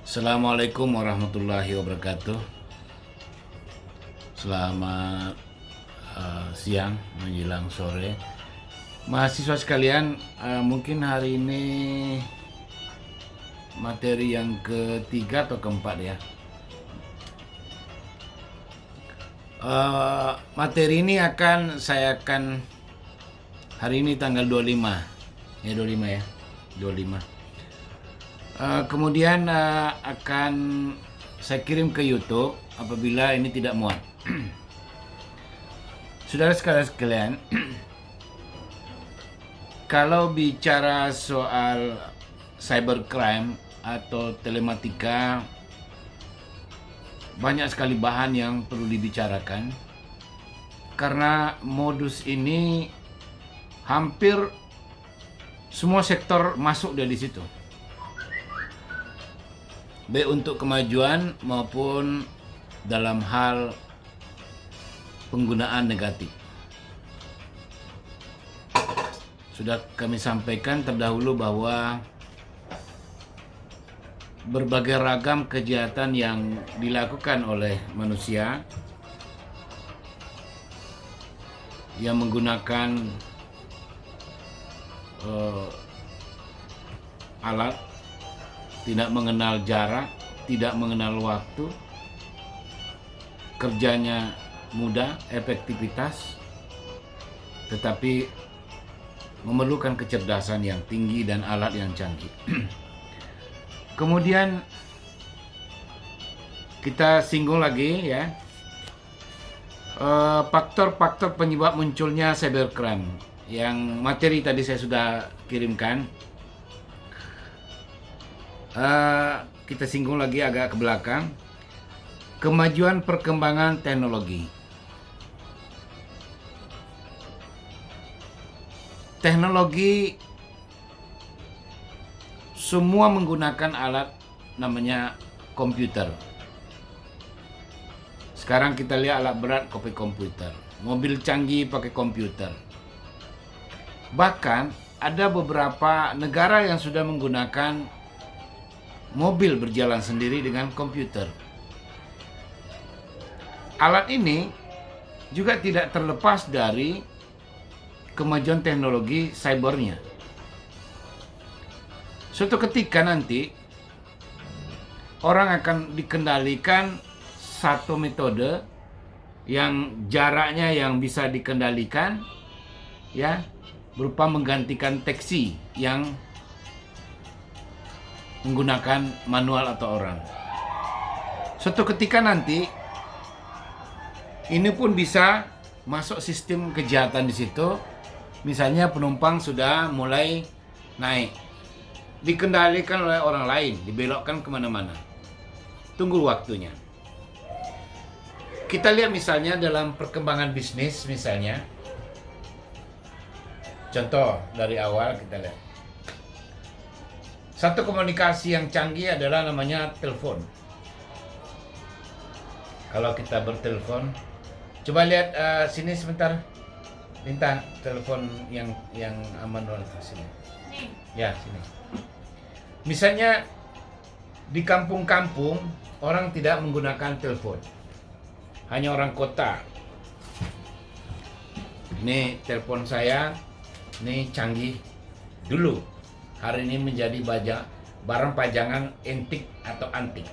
Assalamualaikum warahmatullahi wabarakatuh. Selamat siang menjelang sore. Mahasiswa sekalian, mungkin hari ini materi yang ketiga atau keempat ya. Materi ini saya akan hari ini tanggal 25. Ya 25 ya. 25. Kemudian akan saya kirim ke YouTube apabila ini tidak muat. Saudara sekalian, kalau bicara soal cybercrime atau telematika, banyak sekali bahan yang perlu dibicarakan karena modus ini hampir semua sektor masuk dari situ, baik untuk kemajuan maupun dalam hal penggunaan negatif. Sudah kami sampaikan terdahulu bahwa berbagai ragam kejahatan yang dilakukan oleh manusia yang menggunakan alat, tidak mengenal jarak, tidak mengenal waktu, kerjanya mudah, efektivitas, tetapi memerlukan kecerdasan yang tinggi dan alat yang canggih. Kemudian kita singgung lagi ya, faktor-faktor penyebab munculnya cybercrime yang materi tadi saya sudah kirimkan. Kita singgung lagi agak ke belakang. Kemajuan perkembangan teknologi. Teknologi semua menggunakan alat namanya komputer. Sekarang kita lihat alat berat pakai komputer, mobil canggih pakai komputer. Bahkan ada beberapa negara yang sudah menggunakan mobil berjalan sendiri dengan komputer. Alat ini juga tidak terlepas dari kemajuan teknologi cybernya. Suatu ketika nanti orang akan dikendalikan satu metode yang jaraknya yang bisa dikendalikan, ya, berupa menggantikan taksi yang menggunakan manual atau orang. Suatu ketika nanti ini pun bisa masuk sistem kejahatan di situ. Misalnya penumpang sudah mulai naik, dikendalikan oleh orang lain, dibelokkan kemana-mana. Tunggu waktunya. Kita lihat misalnya dalam perkembangan bisnis misalnya. Contoh dari awal kita lihat. Satu komunikasi yang canggih adalah namanya telepon. Kalau kita bertelepon, coba lihat sini sebentar. Minta telepon yang aman dulu sini. Ya, sini. Misalnya di kampung-kampung orang tidak menggunakan telepon. Hanya orang kota. Ini telepon saya, ini canggih. Dulu, hari ini menjadi barang pajangan antik atau antik.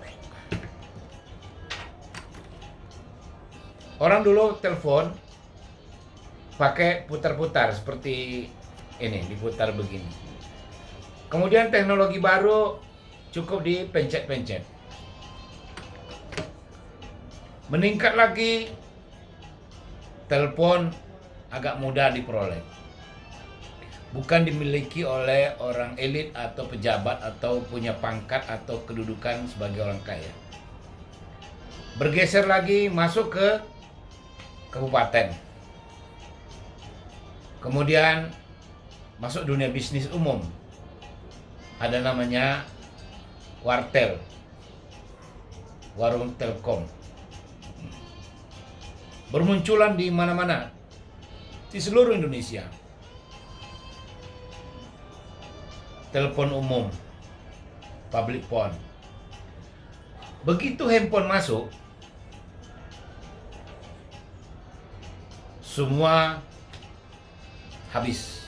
Orang dulu telepon pakai putar-putar seperti ini, diputar begini. Kemudian teknologi baru cukup dipencet-pencet. Meningkat lagi, telepon agak mudah diperoleh. Bukan dimiliki oleh orang elit atau pejabat atau punya pangkat atau kedudukan sebagai orang kaya. Bergeser lagi masuk ke kabupaten. Kemudian masuk dunia bisnis umum. Ada namanya wartel, warung telkom. Bermunculan di mana-mana, di seluruh Indonesia. Telepon umum, public phone. Begitu handphone masuk, semua habis.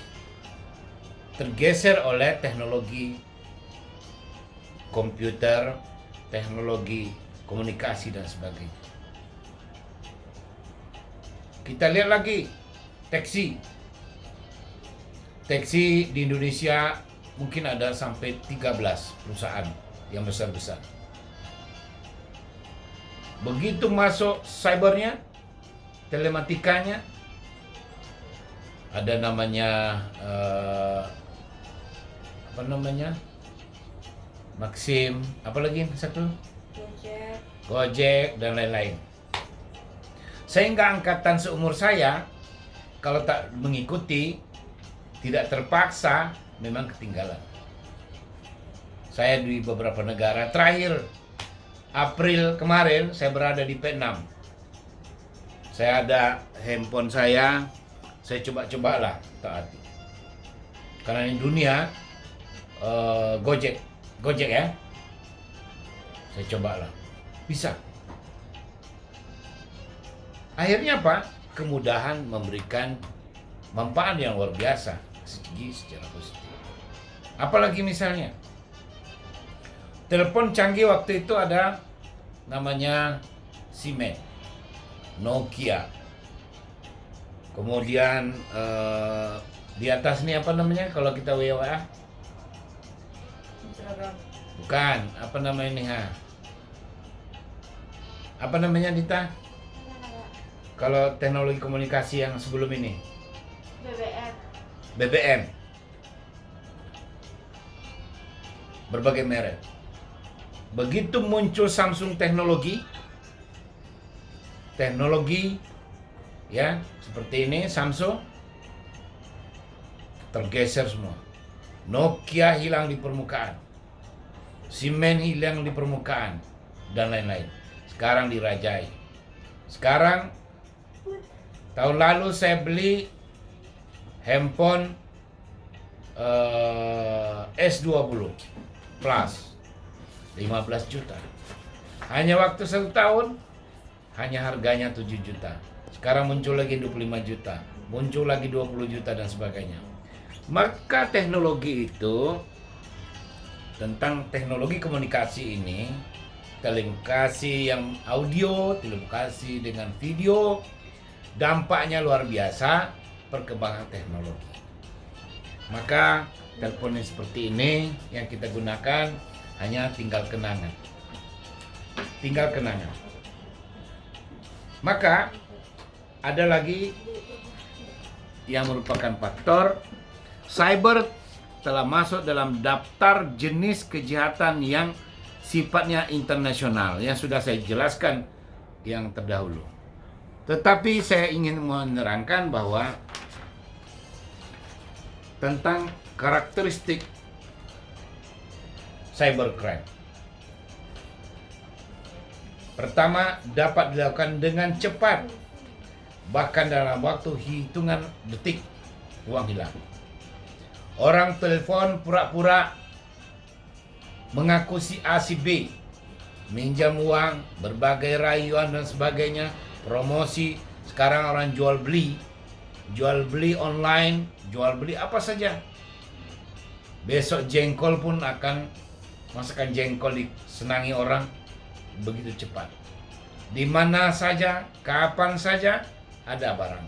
Tergeser oleh teknologi komputer, teknologi komunikasi dan sebagainya. Kita lihat lagi taksi. Taksi di Indonesia mungkin ada sampai 13 perusahaan yang besar-besar. Begitu masuk cybernya, telematikanya, ada namanya Maxim, apalagi satu? Gojek dan lain-lain. Sehingga angkatan seumur saya, kalau tak mengikuti, tidak terpaksa, memang ketinggalan. Saya di beberapa negara, terakhir April kemarin saya berada di Vietnam. Saya ada handphone saya coba-cobalah taati. Karena di dunia Gojek ya, saya cobalah, bisa. Akhirnya apa? Kemudahan memberikan manfaat yang luar biasa segi secara positif. Apalagi misalnya telepon canggih waktu itu ada namanya Siemens, Nokia. Kemudian di atas ini apa namanya kalau kita WA? Bukan, apa namanya ini Apa namanya Dita? Kalau teknologi komunikasi yang sebelum ini? BBM. Berbagai merek. Begitu muncul Samsung teknologi ya, seperti ini Samsung, tergeser semua. Nokia hilang di permukaan. Siemens hilang di permukaan dan lain-lain. Sekarang dirajai. Sekarang tahun lalu saya beli handphone S20 Plus 15 juta. Hanya waktu 1 tahun, hanya harganya 7 juta. Sekarang muncul lagi 25 juta, muncul lagi 20 juta dan sebagainya. Maka teknologi itu, tentang teknologi komunikasi ini, telekomunikasi yang audio, telekomunikasi dengan video, dampaknya luar biasa perkembangan teknologi. Maka telepon yang seperti ini yang kita gunakan hanya tinggal kenangan. Maka ada lagi yang merupakan faktor cyber telah masuk dalam daftar jenis kejahatan yang sifatnya internasional yang sudah saya jelaskan yang terdahulu. Tetapi saya ingin menerangkan bahwa tentang karakteristik cybercrime. Pertama, dapat dilakukan dengan cepat, bahkan dalam waktu hitungan detik uang hilang. Orang telepon pura-pura mengaku si A si B, minjam uang, berbagai rayuan dan sebagainya, promosi. Sekarang orang jual beli online, jual beli apa saja. Besok jengkol pun akan masakan jengkol disenangi orang begitu cepat. Di mana saja, kapan saja ada barang.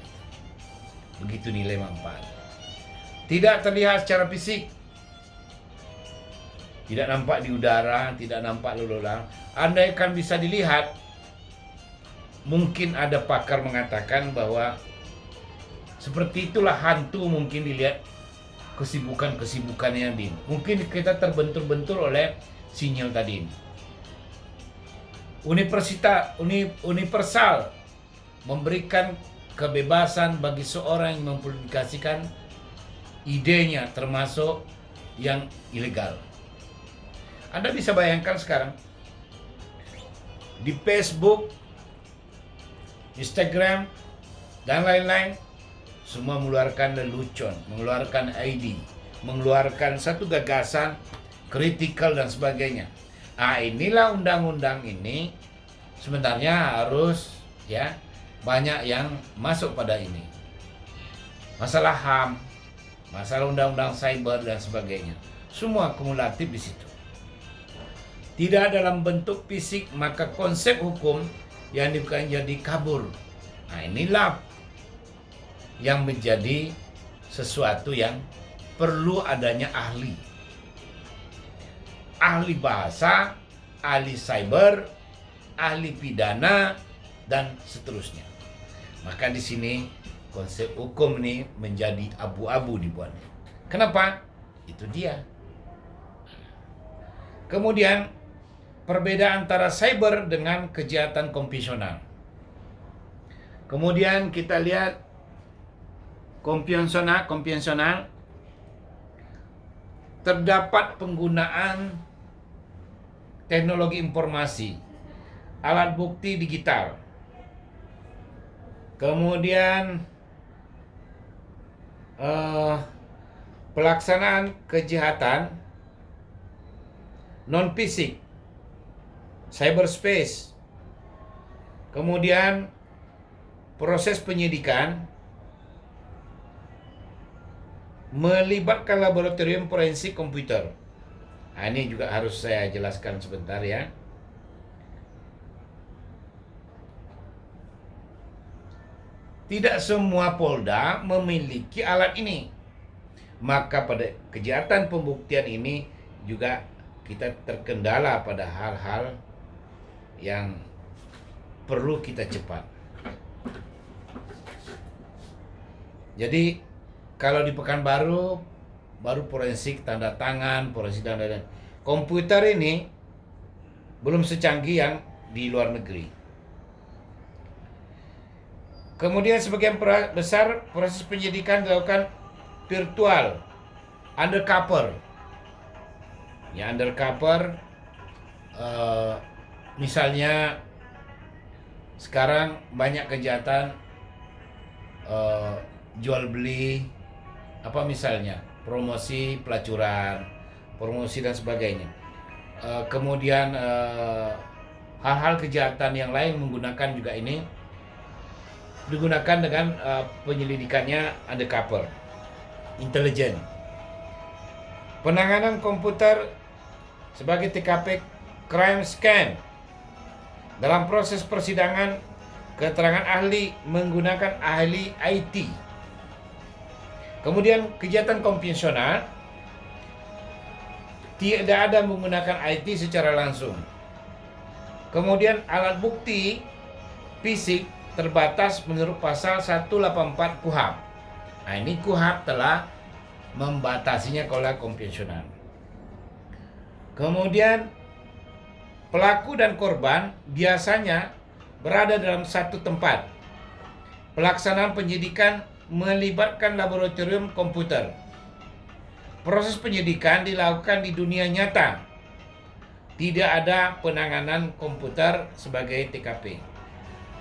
Begitu nilai manfaat. Tidak terlihat secara fisik. Tidak nampak di udara, tidak nampak lalu lalang. Andai kan bisa dilihat, mungkin ada pakar mengatakan bahwa seperti itulah hantu mungkin dilihat kesibukan-kesibukannya ini. Mungkin kita terbentur-bentur oleh sinyal tadi ini. Universal memberikan kebebasan bagi seorang yang mempublikasikan idenya, termasuk yang ilegal. Anda bisa bayangkan sekarang di Facebook, Instagram, dan lain-lain, semua mengeluarkan lelucon, mengeluarkan ide, mengeluarkan satu gagasan kritikal dan sebagainya. Inilah undang-undang ini sebenarnya harus ya banyak yang masuk pada ini. Masalah HAM, masalah undang-undang cyber dan sebagainya. Semua kumulatif di situ. Tidak dalam bentuk fisik, maka konsep hukum yang diberikan jadi kabur. Inilah yang menjadi sesuatu yang perlu adanya ahli. Ahli bahasa, ahli cyber, ahli pidana, dan seterusnya. Maka di sini konsep hukum ini menjadi abu-abu dibuatnya. Kenapa? Itu dia. Kemudian perbedaan antara cyber dengan kejahatan konvensional. Kemudian kita lihat konvensional terdapat penggunaan teknologi informasi, alat bukti digital. Kemudian pelaksanaan kejahatan non fisik, cyberspace. Kemudian proses penyidikan melibatkan laboratorium forensik komputer. Ini juga harus saya jelaskan sebentar ya. Tidak semua Polda memiliki alat ini. Maka pada kejahatan pembuktian ini juga kita terkendala pada hal-hal yang perlu kita cepat. Jadi kalau di Pekanbaru baru forensik tanda tangan, forensik tanda tangan. Komputer ini belum secanggih yang di luar negeri. Kemudian sebagian besar proses penyidikan dilakukan virtual, undercover. Ya, undercover misalnya sekarang banyak kejahatan jual beli, apa misalnya promosi pelacuran, promosi dan sebagainya. Kemudian hal-hal kejahatan yang lain menggunakan juga ini digunakan dengan penyelidikannya undercover, intelijen. Penanganan komputer sebagai TKP crime scan. Dalam proses persidangan, keterangan ahli menggunakan ahli IT. Kemudian kejahatan konvensional tidak ada menggunakan IT secara langsung. Kemudian alat bukti fisik terbatas menurut pasal 184 KUHP. Ini KUHP telah membatasinya kalau konvensional. Kemudian pelaku dan korban biasanya berada dalam satu tempat. Pelaksanaan penyidikan melibatkan laboratorium komputer. Proses penyidikan dilakukan di dunia nyata. Tidak ada penanganan komputer sebagai TKP.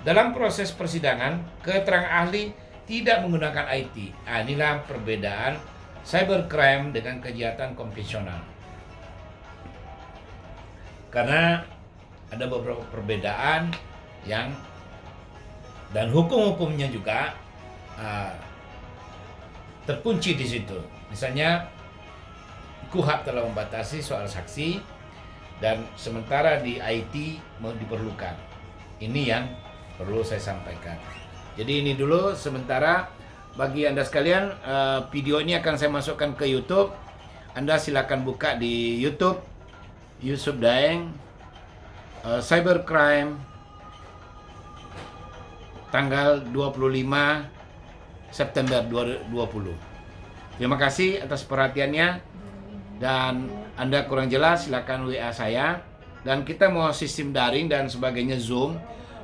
Dalam proses persidangan, keterangan ahli tidak menggunakan IT. Inilah perbedaan cybercrime dengan kejahatan konvensional. Karena ada beberapa perbedaan yang dan hukum-hukumnya juga terkunci di situ. Misalnya KUHP telah membatasi soal saksi dan sementara di IT mau diperlukan. Ini yang perlu saya sampaikan. Jadi ini dulu sementara bagi Anda sekalian, video ini akan saya masukkan ke YouTube. Anda silakan buka di YouTube Yusuf Daeng Cybercrime tanggal 25 September 2020. Terima kasih atas perhatiannya, dan Anda kurang jelas silakan WA saya, dan kita mau sistem daring dan sebagainya Zoom,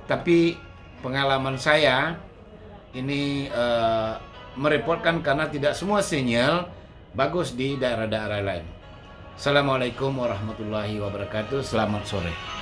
tapi pengalaman saya ini merepotkan karena tidak semua sinyal bagus di daerah-daerah lain. Assalamualaikum warahmatullahi wabarakatuh. Selamat sore.